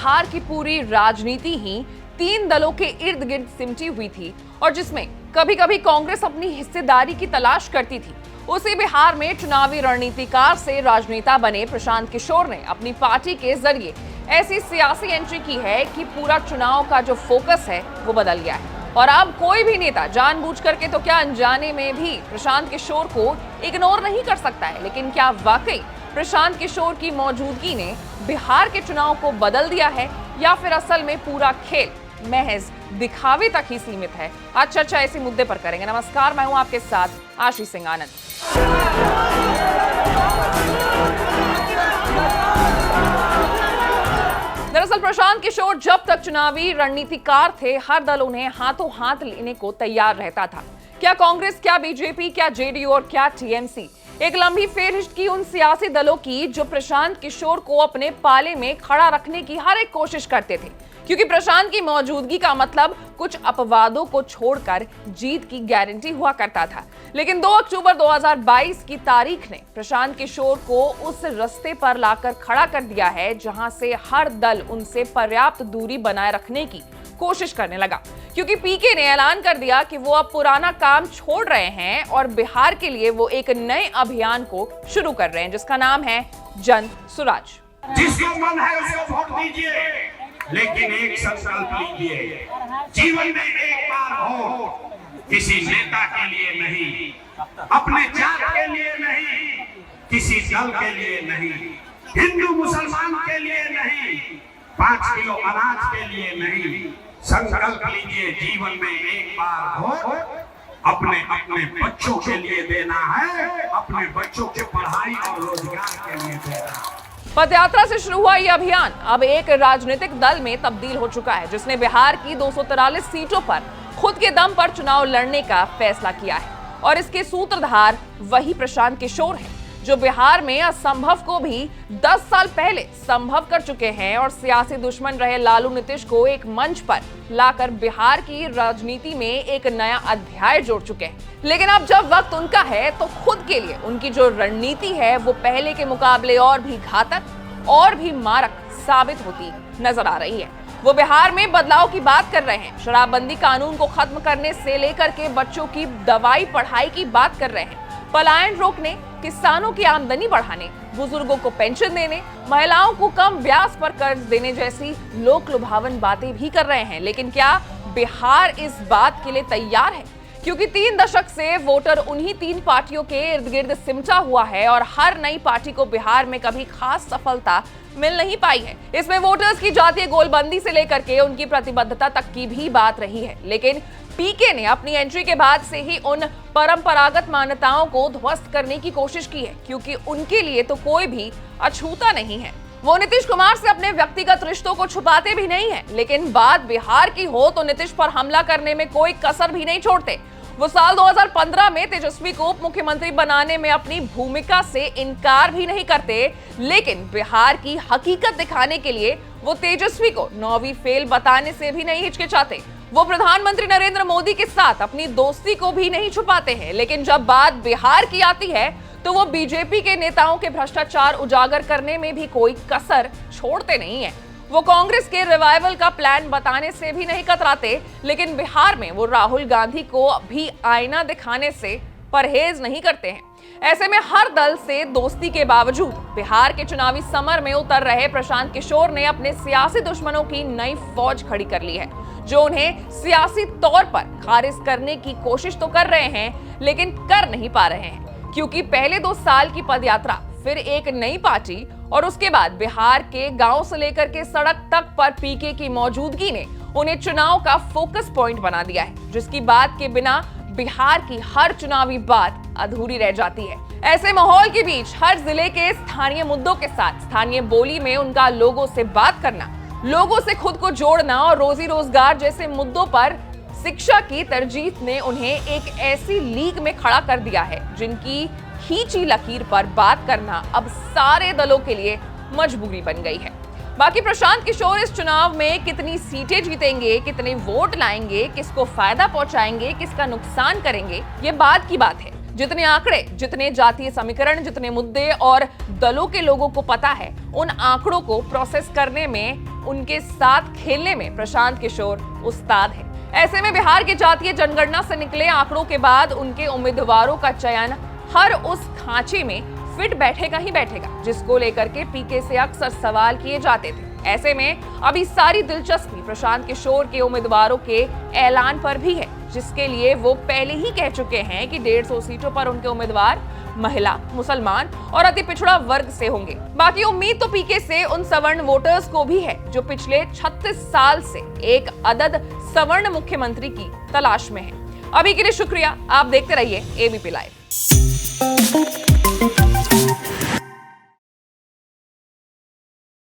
बिहार की पूरी राजनीति ही 3 दलों के इर्द गिर्द सिमटी हुई थी और जिसमें कभी कभी कांग्रेस अपनी हिस्सेदारी की तलाश करती थी। उसी बिहार में चुनावी रणनीतिकार से राजनेता बने प्रशांत किशोर ने अपनी पार्टी के जरिए ऐसी सियासी एंट्री की है कि पूरा चुनाव का जो फोकस है वो बदल गया है और अब कोई भी नेता जानबूझ करके तो क्या अनजाने में भी प्रशांत किशोर को इग्नोर नहीं कर सकता है। लेकिन क्या वाकई प्रशांत किशोर की मौजूदगी ने बिहार के चुनाव को बदल दिया है या फिर असल में पूरा खेल महज दिखावे तक ही सीमित है? आज चर्चा इसी मुद्दे पर करेंगे। नमस्कार, मैं हूं आपके साथ आशीष सिंह आनंद। दरअसल प्रशांत किशोर जब तक चुनावी रणनीतिकार थे, हर दल उन्हें हाथों हाथ लेने को तैयार रहता था। क्या कांग्रेस, क्या बीजेपी, क्या जेडीयू और क्या टीएमसी। एक लंबी फेहरिस्त की उन सियासी दलों की जो प्रशांत किशोर को अपने पाले में खड़ा रखने की हर एक कोशिश करते थे, क्योंकि प्रशांत की मौजूदगी का मतलब कुछ अपवादों को छोड़कर जीत की गारंटी हुआ करता था। लेकिन 2 अक्टूबर 2022 की तारीख ने प्रशांत किशोर को उस रास्ते पर लाकर खड़ा कर दिया है जहां से हर दल उनसे पर्याप्त दूरी बनाए रखने की कोशिश करने लगा, क्योंकि पीके ने ऐलान कर दिया कि वो अब पुराना काम छोड़ रहे हैं और बिहार के लिए वो एक नए अभियान को शुरू कर रहे हैं जिसका नाम है जन सुराज। जिसको मन है उसको वोट दीजिए, लेकिन एक संकल्प लीजिए, जीवन में एक बार वोट किसी नेता के लिए नहीं, अपने जात के लिए नहीं, किसी दल के लिए नहीं, हिंदू मुसलमान के लिए नहीं, 5 किलो अनाज के लिए नहीं। संकल्प लीजिए, जीवन में एक बार वोट अपने अपने बच्चों के लिए देना है, अपने बच्चों के पढ़ाई और रोजगार के लिए देना है। पदयात्रा से शुरू हुआ यह अभियान अब एक राजनीतिक दल में तब्दील हो चुका है, जिसने बिहार की 243 सीटों पर खुद के दम पर चुनाव लड़ने का फैसला किया है और इसके सूत्रधार वही प्रशांत किशोर हैं, जो बिहार में असंभव को भी 10 साल पहले संभव कर चुके हैं और सियासी दुश्मन रहे लालू नीतीश को एक मंच पर लाकर बिहार की राजनीति में एक नया अध्याय जोड़ चुके हैं। लेकिन अब जब वक्त उनका है तो खुद के लिए उनकी जो रणनीति है वो पहले के मुकाबले और भी घातक और भी मारक साबित होती नजर आ रही है। वो बिहार में बदलाव की बात कर रहे हैं, शराबबंदी कानून को खत्म करने से लेकर के बच्चों की दवाई पढ़ाई की बात कर रहे हैं, पलायन रोकने, किसानों की आमदनी बढ़ाने, बुजुर्गों को पेंशन देने, महिलाओं को कम ब्याज पर कर्ज देने जैसी लोक लुभावन बातें भी कर रहे हैं। लेकिन क्या बिहार इस बात के लिए तैयार है? क्योंकि 3 दशक से वोटर उन्हीं 3 पार्टियों के इर्द गिर्द सिमटा हुआ है और हर नई पार्टी को बिहार में कभी खास सफलता मिल नहीं पाई है। इसमें वोटर्स की जातीय गोलबंदी से लेकर के उनकी प्रतिबद्धता तक की भी बात रही है। लेकिन पीके ने अपनी एंट्री के बाद से ही उन परंपरागत मान्यताओं को ध्वस्त करने की कोशिश की है, क्योंकि उनके लिए तो कोई भी अछूता नहीं है। वो नीतीश कुमार से अपने व्यक्तिगत रिश्तों को छुपाते भी नहीं है, लेकिन बात बिहार की हो तो नीतीश पर हमला करने में कोई कसर भी नहीं छोड़ते। वो साल 2015 में तेजस्वी को उप मुख्यमंत्री बनाने में अपनी भूमिका से इनकार भी नहीं करते, लेकिन बिहार की हकीकत दिखाने के लिए वो तेजस्वी को 9वीं फेल बताने से भी नहीं हिचकिचाते। वो प्रधानमंत्री नरेंद्र मोदी के साथ अपनी दोस्ती को भी नहीं छुपाते हैं, लेकिन जब बात बिहार की आती है तो वो बीजेपी के नेताओं के भ्रष्टाचार उजागर करने में भी कोई कसर छोड़ते नहीं है। वो कांग्रेस के रिवाइवल का प्लान बताने से भी नहीं कतराते, लेकिन बिहार में वो राहुल गांधी को भी आईना दिखाने से परहेज नहीं करते हैं। ऐसे में हर दल से दोस्ती के बावजूद बिहार के चुनावी समर में उतर रहे प्रशांत किशोर ने अपने सियासी दुश्मनों की नई फौज खड़ी कर ली है, जो उन्हें सियासी तौर पर खारिज करने की कोशिश तो कर रहे हैं, लेकिन कर नहीं पा रहे हैं, क्योंकि पहले 2 साल की पदयात्रा, फिर एक नई पार्टी और उसके बाद बिहार के गांव से लेकर के सड़क तक पर पीके की मौजूदगी ने उन्हें चुनाव का फोकस पॉइंट बना दिया है, जिसकी बात के बिना बिहार की हर चुनावी बात अधूरी रह जाती है। ऐसे माहौल के बीच हर जिले के स्थानीय मुद्दों के साथ स्थानीय बोली में उनका लोगों से बात करना, लोगों से खुद को जोड़ना और रोजी रोजगार जैसे मुद्दों पर शिक्षा की तरजीह ने उन्हें एक ऐसी लीग में खड़ा कर दिया है जिनकी खींची लकीर पर बात करना अब सारे दलों के लिए मजबूरी बन गई है। बाकी प्रशांत किशोर इस चुनाव में कितनी सीटें जीतेंगे, कितने वोट लाएंगे, किसको फायदा पहुंचाएंगे, किसका नुकसान करेंगे, ये बात की बात है। जितने आंकड़े, जितने जातीय समीकरण, जितने मुद्दे और दलों के लोगों को पता है, उन आंकड़ों को प्रोसेस करने में उनके साथ खेलने में प्रशांत किशोर उस्ताद है। ऐसे में बिहार की जातीय जनगणना से निकले आंकड़ों के बाद उनके उम्मीदवारों का चयन हर उस खांचे में फिट बैठेगा ही बैठेगा, जिसको लेकर के पीके से अक्सर सवाल किए जाते थे। ऐसे में अभी सारी दिलचस्पी प्रशांत किशोर के उम्मीदवारों के ऐलान पर भी है, जिसके लिए वो पहले ही कह चुके हैं कि 150 सीटों पर उनके उम्मीदवार महिला, मुसलमान और अति पिछड़ा वर्ग से होंगे। बाकी उम्मीद तो पीके से उन सवर्ण वोटर्स को भी है जो पिछले 36 साल से एक अदद सवर्ण मुख्यमंत्री की तलाश में है। अभी के लिए शुक्रिया। आप देखते रहिए एबीपी लाइव।